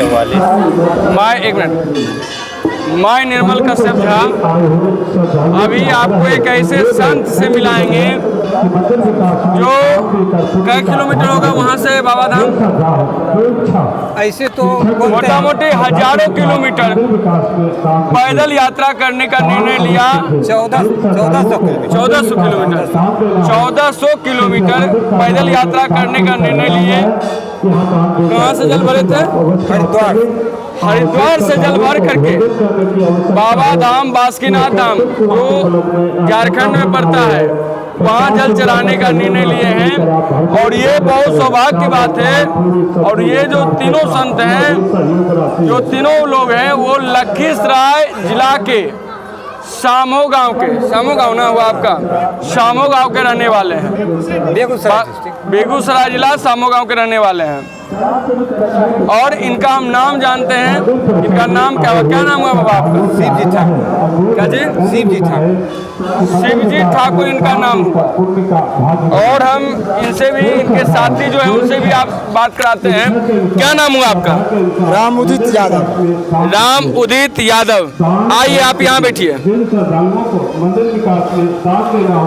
44। एक मिनट। मैं निर्मल कश्यप झा अभी आपको एक ऐसे संत से मिलाएंगे जो कई किलोमीटर होगा वहाँ से बाबा धाम। ऐसे तो मोटा मोटी हजारों किलोमीटर पैदल यात्रा करने का निर्णय लिया। 1400 किलोमीटर पैदल यात्रा करने का निर्णय लिए। कहाँ से जल भरे थे? हरिद्वार से जल भर करके बाबा धाम बासुकीनाथ धाम जो झारखंड में पड़ता है वहाँ जल चढ़ाने का निर्णय लिए हैं। और ये बहुत सौभाग्य की बात है। और ये जो तीनों संत हैं, जो तीनों लोग हैं, वो लखीसराय जिला के शामो गांव के, शामो गांव ना हुआ आपका, शामो गांव के रहने वाले हैं। बेगूसराय जिला शामो गांव के रहने वाले हैं। और इनका हम नाम जानते हैं। इनका नाम क्या नाम हुआ बाबा आपका? शिवजी ठाकुर। क्या जी? शिवजी ठाकुर। शिवजी ठाकुर इनका नाम हुआ। और हम इनसे भी, इनके साथी जो है उनसे भी आप बात कराते हैं। क्या नाम हुआ आपका? राम उदित यादव। राम उदित यादव। आइए आप यहाँ बैठिए।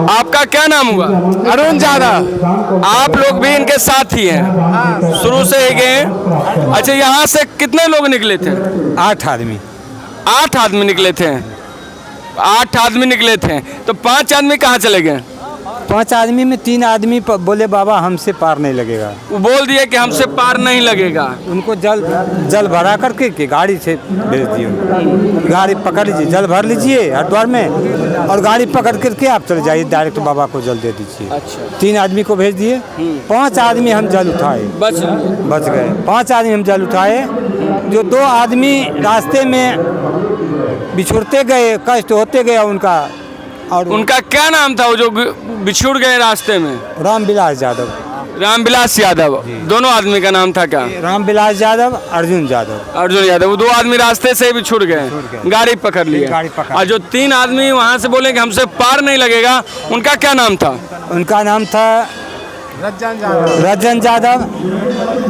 आपका क्या नाम हुआ? अरुण यादव। आप लोग भी इनके साथ ही हैं, शुरू से ही गए। अच्छा, यहाँ से कितने लोग निकले थे? 8 आदमी। 8 आदमी निकले थे। 8 आदमी निकले थे तो 5 आदमी कहाँ चले गए? 5 आदमी में 3 आदमी बोले बाबा हमसे पार नहीं लगेगा। वो बोल दिए कि हमसे पार नहीं लगेगा। उनको जल भरा करके कि गाड़ी से भेज दिए। गाड़ी पकड़ लीजिए, जल भर लीजिए हरिद्वार में और गाड़ी पकड़ करके आप चले जाइए, डायरेक्ट बाबा को जल दे दीजिए। अच्छा। 3 आदमी को भेज दिए। 5 आदमी हम जल उठाए, बच गए। 5 आदमी हम जल उठाए। जो 2 आदमी रास्ते में बिछुड़ते गए, कष्ट होते गया उनका। और उनका क्या नाम था वो जो बिछुड़ गए रास्ते में? रामविलास यादव। रामविलास यादव। दोनों आदमी का नाम था क्या? रामविलास यादव, अर्जुन यादव। अर्जुन यादव। वो 2 आदमी रास्ते से ही बिछुड़ गए, गाड़ी पकड़ लिए। और जो 3 आदमी वहाँ से बोले कि हमसे पार नहीं लगेगा, उनका क्या नाम था? उनका नाम था रजन यादव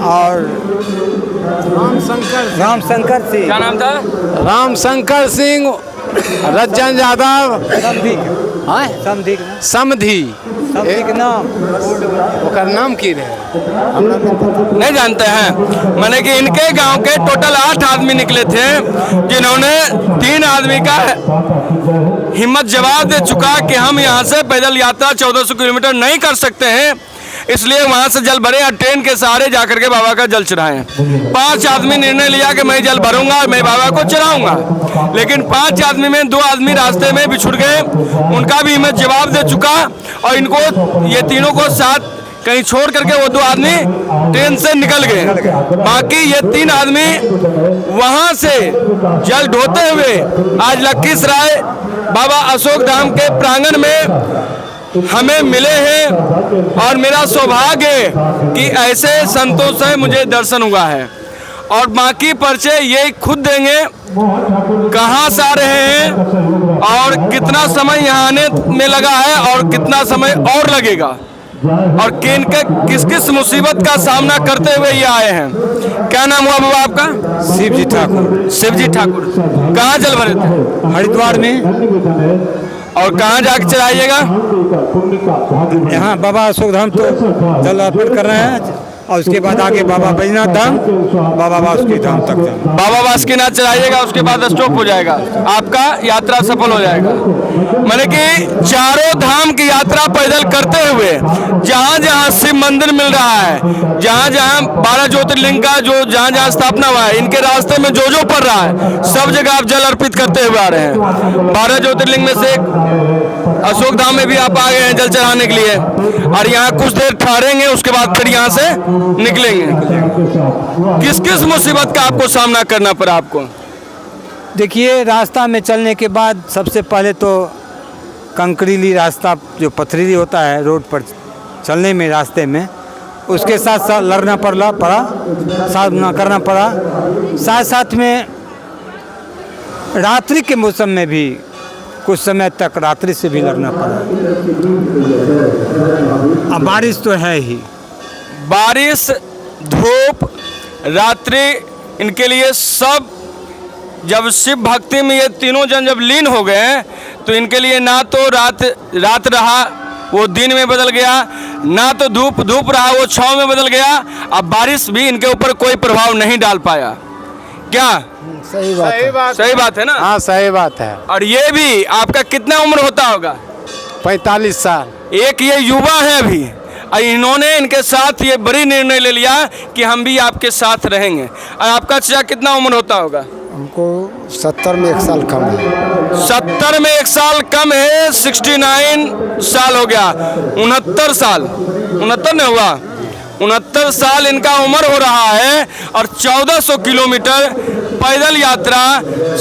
और रामशंकर सिंह। क्या नाम था? रामशंकर सिंह, रजन यादव, समधी नाम। ओकर नाम की रहे नहीं जानते हैं। मैंने कि इनके गांव के टोटल 8 आदमी निकले थे, जिन्होंने 3 आदमी का हिम्मत जवाब दे चुका कि हम यहाँ से पैदल यात्रा 1400 किलोमीटर नहीं कर सकते हैं, इसलिए वहाँ से जल भरे और ट्रेन के सहारे जाकर के बाबा का जल चढ़ाएं। 5 आदमी निर्णय लिया कि मैं जल भरूंगा, मैं बाबा को चढ़ाऊंगा। लेकिन 5 आदमी में 2 आदमी रास्ते में बिछुड़ गए, उनका भी हिम्मत जवाब दे चुका। और इनको, ये तीनों को साथ कहीं छोड़ करके वो 2 आदमी ट्रेन से निकल गए। बाकी ये 3 आदमी वहाँ से जल ढोते हुए आज लखीसराय बाबा अशोक धाम के प्रांगण में हमें मिले हैं। और मेरा सौभाग्य है कि ऐसे संतों से मुझे दर्शन हुआ है। और बाकी परिचय ये खुद देंगे, कहाँ से आ रहे हैं और कितना समय यहाँ आने में लगा है और कितना समय और लगेगा, और किस किस मुसीबत का सामना करते हुए ये आए हैं। क्या नाम हुआ बाबा आपका? शिवजी ठाकुर। शिवजी ठाकुर। कहाँ जल भरे थे? हरिद्वार में। और कहाँ जाके चढ़ाइएगा? यहाँ बाबा अशोक धाम तो जल अर्पण कर रहे हैं और उसके बाद आगे बाबा बैजनाथ धाम, बाबा बासुकी धाम तक जाएंगे। बाबा बासुकीनाथ चढ़ाइएगा, उसके बाद स्टॉप हो जाएगा, आपका यात्रा सफल हो जाएगा। मैंने कि चारों धाम की यात्रा पैदल करते हुए जहाँ जहाँ शिव मंदिर मिल रहा है, जहाँ जहाँ 12 ज्योतिर्लिंग का जो जहाँ जहाँ स्थापना हुआ है, इनके रास्ते में जो जो पड़ रहा है, सब जगह आप जल अर्पित करते हुए आ रहे हैं। 12 ज्योतिर्लिंग में से अशोक धाम में भी आप आ गए हैं जल चढ़ाने के लिए। और यहाँ कुछ देर ठहरेंगे, उसके बाद फिर यहाँ से निकलेंगे। किस किस मुसीबत का आपको सामना करना पड़ा आपको? देखिए, रास्ता में चलने के बाद सबसे पहले तो कंकरीली रास्ता, जो पथरीली होता है रोड पर चलने में, रास्ते में उसके साथ साथ लड़ना पड़ा, सामना करना पड़ा। साथ साथ में रात्रि के मौसम में भी कुछ समय तक रात्रि से भी लड़ना पड़ा। अब बारिश तो है ही, बारिश, धूप, रात्रि इनके लिए सब, जब शिव भक्ति में ये तीनों जन जब लीन हो गए तो इनके लिए ना तो रात रहा वो दिन में बदल गया, ना तो धूप रहा वो छाँव में बदल गया। अब बारिश भी इनके ऊपर कोई प्रभाव नहीं डाल पाया। क्या सही बात सही बात है ना? हाँ सही बात है। और ये भी आपका कितना उम्र होता होगा? 45 साल। एक ये युवा है अभी, और इन्होंने इनके साथ ये बड़ी निर्णय ले लिया कि हम भी आपके साथ रहेंगे। और आपका चाचा कितना उम्र होता होगा? हमको 70 में 1 साल कम है। 70 में 1 साल कम है, 69 साल हो गया। 69 साल, 69 नहीं हुआ, 69 साल इनका उम्र हो रहा है और 1400 किलोमीटर पैदल यात्रा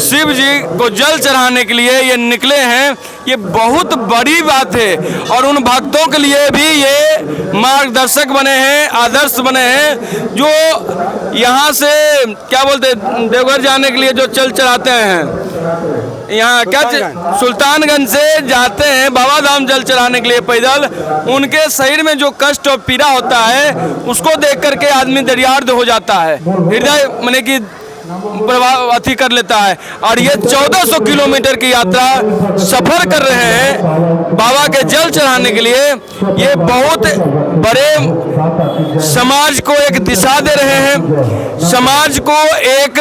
शिव जी को जल चढ़ाने के लिए ये निकले हैं। ये बहुत बड़ी बात है और उन भक्तों के लिए भी ये मार्गदर्शक बने हैं, आदर्श बने हैं, जो यहाँ से क्या बोलते हैं देवघर जाने के लिए जो चल चढ़ाते हैं, यहाँ क्या सुल्तानगंज से जाते हैं बाबा धाम जल चढ़ाने के लिए पैदल। उनके शरीर में जो कष्ट और पीड़ा होता है उसको देख करके आदमी दरियार्द हो जाता है, हृदय माने कि प्रभाव अति कर लेता है। और ये 1400 किलोमीटर की यात्रा सफर कर रहे हैं बाबा के जल चढ़ाने के लिए। ये बहुत बड़े समाज को एक दिशा दे रहे हैं, समाज को एक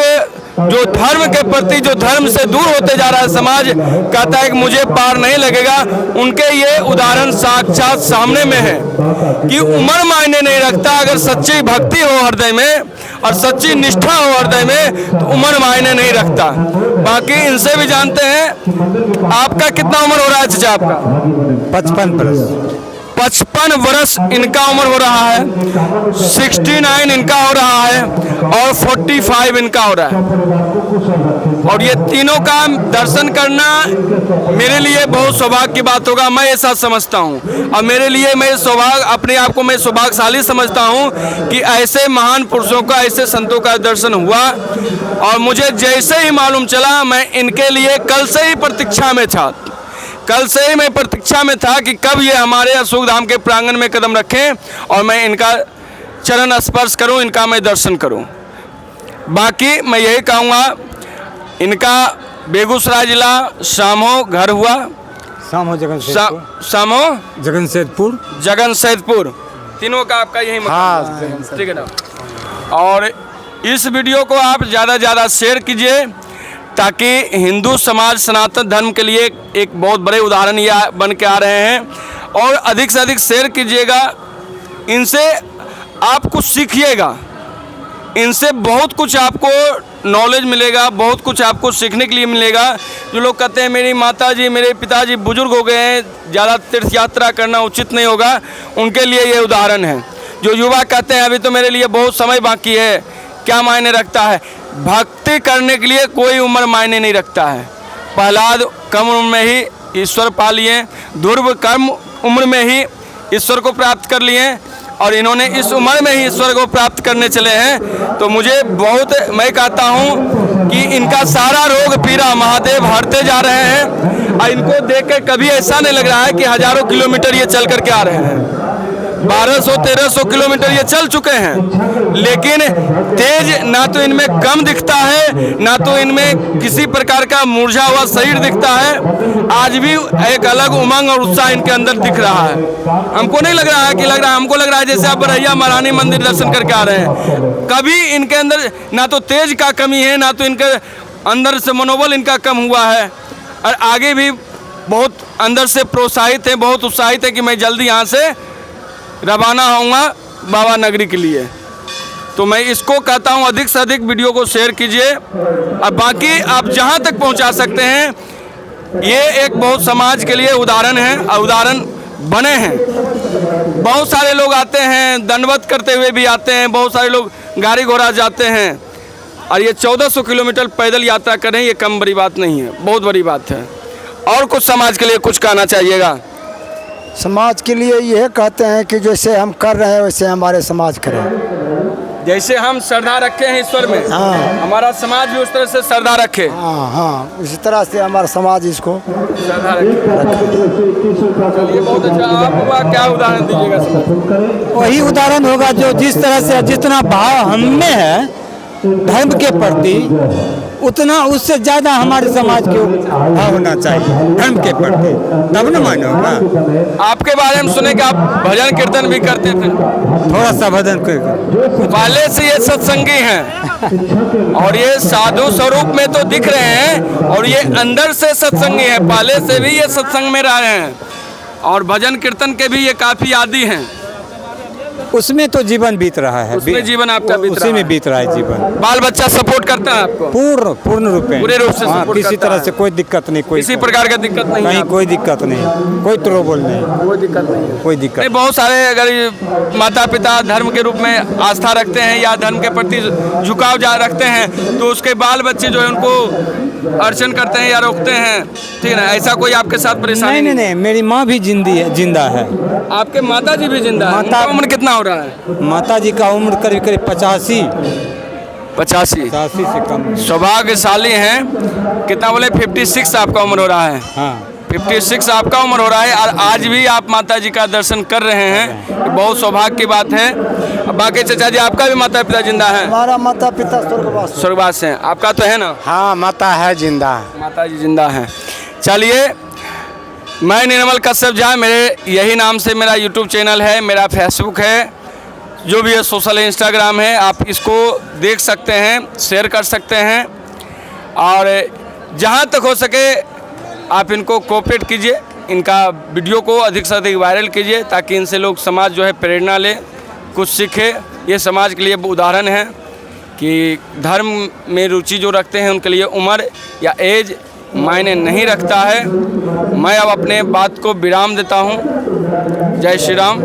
जो धर्म के प्रति जो धर्म से दूर होते जा रहा है समाज, कहता है कि मुझे पार नहीं लगेगा। उनके ये उदाहरण साक्षात सामने में है कि उम्र मायने नहीं रखता। अगर सच्ची भक्ति हो हृदय में और सच्ची निष्ठा हो हृदय में तो उम्र मायने नहीं रखता। बाकी इनसे भी जानते हैं, आपका कितना उम्र हो रहा है चाचा? आपका 55 वर्ष इनका उम्र हो रहा है, 69 इनका हो रहा है और 45 इनका हो रहा है। और ये तीनों का दर्शन करना मेरे लिए बहुत सौभाग्य की बात होगा, मैं ऐसा समझता हूँ। और मेरे लिए मैं अपने आप को मैं सौभाग्यशाली समझता हूँ कि ऐसे महान पुरुषों का, ऐसे संतों का दर्शन हुआ। और मुझे जैसे ही मालूम चला, मैं इनके लिए कल से ही प्रतीक्षा में था, कल से ही मैं प्रतीक्षा में था कि कब ये हमारे अशोक धाम के प्रांगण में कदम रखें और मैं इनका चरण स्पर्श करूं, इनका मैं दर्शन करूं। बाकी मैं यही कहूँगा, इनका बेगूसराय जिला सामो घर हुआ, सामो जगनसैदपुर, तीनों का आपका यही मतलब? हाँ ठीक है ना। और इस वीडियो को आप ज़्यादा से ज़्यादा शेयर कीजिए ताकि हिंदू समाज सनातन धर्म के लिए एक बहुत बड़े उदाहरण ये बन के आ रहे हैं। और अधिक से अधिक शेयर कीजिएगा, इनसे आप कुछ सीखिएगा, इनसे बहुत कुछ आपको नॉलेज मिलेगा, बहुत कुछ आपको सीखने के लिए मिलेगा। जो लोग कहते हैं मेरी माताजी मेरे पिताजी बुजुर्ग हो गए हैं, ज़्यादा तीर्थ यात्रा करना उचित नहीं होगा, उनके लिए ये उदाहरण है। जो युवा कहते हैं अभी तो मेरे लिए बहुत समय बाकी है, क्या मायने रखता है? भक्ति करने के लिए कोई उम्र मायने नहीं रखता है। प्रहलाद कम उम्र में ही ईश्वर पा लिए, ध्रुव कम उम्र में ही ईश्वर को प्राप्त कर लिए और इन्होंने इस उम्र में ही ईश्वर को प्राप्त करने चले हैं। तो मुझे बहुत, मैं कहता हूँ कि इनका सारा रोग पीड़ा महादेव हरते जा रहे हैं। और इनको देख कर कभी ऐसा नहीं लग रहा है कि हजारों किलोमीटर ये चल करके आ रहे हैं। 1200-1300 किलोमीटर ये चल चुके हैं, लेकिन तेज ना तो इनमें कम दिखता है, ना तो इनमें किसी प्रकार का मुरझा हुआ शरीर दिखता है। आज भी एक अलग उमंग और उत्साह इनके अंदर दिख रहा है। हमको नहीं लग रहा है कि हमको लग रहा है जैसे आप बरैया महारानी मंदिर दर्शन करके आ रहे हैं। कभी इनके अंदर ना तो तेज का कमी है, ना तो इनके अंदर से मनोबल इनका कम हुआ है। और आगे भी बहुत अंदर से प्रोत्साहित है, बहुत उत्साहित है कि मैं जल्दी यहाँ से रवाना होऊंगा बाबा नगरी के लिए। तो मैं इसको कहता हूँ अधिक से अधिक वीडियो को शेयर कीजिए। और बाकी आप जहाँ तक पहुँचा सकते हैं, ये एक बहुत समाज के लिए उदाहरण है और उदाहरण बने हैं। बहुत सारे लोग आते हैं, दंडवत करते हुए भी आते हैं, बहुत सारे लोग गाड़ी घोड़ा जाते हैं। और ये 1400 किलोमीटर पैदल यात्रा करें, ये कम बड़ी बात नहीं है, बहुत बड़ी बात है। और कुछ समाज के लिए कुछ कहना चाहिएगा? समाज के लिए यह कहते हैं कि जैसे हम कर रहे हैं वैसे हमारे समाज करें। जैसे हम श्रद्धा रखे हैं ईश्वर में, हमारा समाज भी उस तरह से श्रद्धा रखे। हाँ, इसी तरह से हमारा समाज इसको श्रद्धा रखे। चलिए बहुत अच्छा। आप क्या उदाहरण दीजिएगा? वही उदाहरण होगा जो जिस तरह से जितना भाव हम में है धर्म के प्रति उतना उससे ज़्यादा हमारे समाज के भाव होना चाहिए धर्म के प्रति, तब न मान्य होगा। आपके बारे में सुने कि आप भजन कीर्तन भी करते थे, थोड़ा सा भजन कर पहले से ये सत्संगी हैं और ये साधु स्वरूप में तो दिख रहे हैं और ये अंदर से सत्संगी हैं, पहले से भी ये सत्संग में रह रहे हैं और भजन कीर्तन के भी ये काफी आदी हैं। उसमें तो जीवन बीत रहा है, उसमें जीवन आपका बीत उसी रहा में है। बीत रहा है जीवन। बाल बच्चा सपोर्ट करता है आपको पूर्ण रूप में, पूरे रूप से support किसी करता तरह है। से कोई दिक्कत नहीं, कोई किसी प्रकार का दिक्कत नहीं है कहीं आपको? कोई दिक्कत नहीं, कोई ट्रबल नहीं, कोई दिक्कत नहीं है। कोई नहीं, दिक्कत बहुत सारे अगर माता पिता धर्म के रूप में आस्था रखते हैं या धर्म के प्रति झुकाव रखते हैं तो उसके बाल बच्चे जो है उनको अर्चन करते हैं या रोकते हैं, ठीक है ना? ऐसा कोई आपके साथ परेशानी नहीं, नहीं, मेरी माँ भी जिंदा है। आपके माता जी भी जिंदा है? उनका उम्र कितना हो रहा है? माता जी का उम्र करीब करीब 85 85 से कम। सौभाग्यशाली हैं। कितना बोले? 56 आपका उम्र हो रहा है। हाँ, 56 आपका उम्र हो रहा है और आज भी आप माता जी का दर्शन कर रहे हैं, ये बहुत सौभाग्य की बात है। अब बाकी चाचा जी, आपका भी माता पिता जिंदा है? हमारा माता पिता स्वर्गवास। स्वर्गवास हैं। आपका तो है ना? हाँ, माता है जिंदा। माता जी जिंदा हैं। चलिए, मैं निर्मल कश्यप झा, मेरे यही नाम से मेरा यूट्यूब चैनल है, मेरा फेसबुक है, जो भी है सोशल इंस्टाग्राम है, आप इसको देख सकते हैं, शेयर कर सकते हैं और जहाँ तक हो सके आप इनको कोऑपरेट कीजिए, इनका वीडियो को अधिक से अधिक वायरल कीजिए ताकि इनसे लोग समाज जो है प्रेरणा ले, कुछ सीखे। ये समाज के लिए उदाहरण है कि धर्म में रुचि जो रखते हैं उनके लिए उम्र या एज मायने नहीं रखता है। मैं अब अपने बात को विराम देता हूँ। जय श्री राम।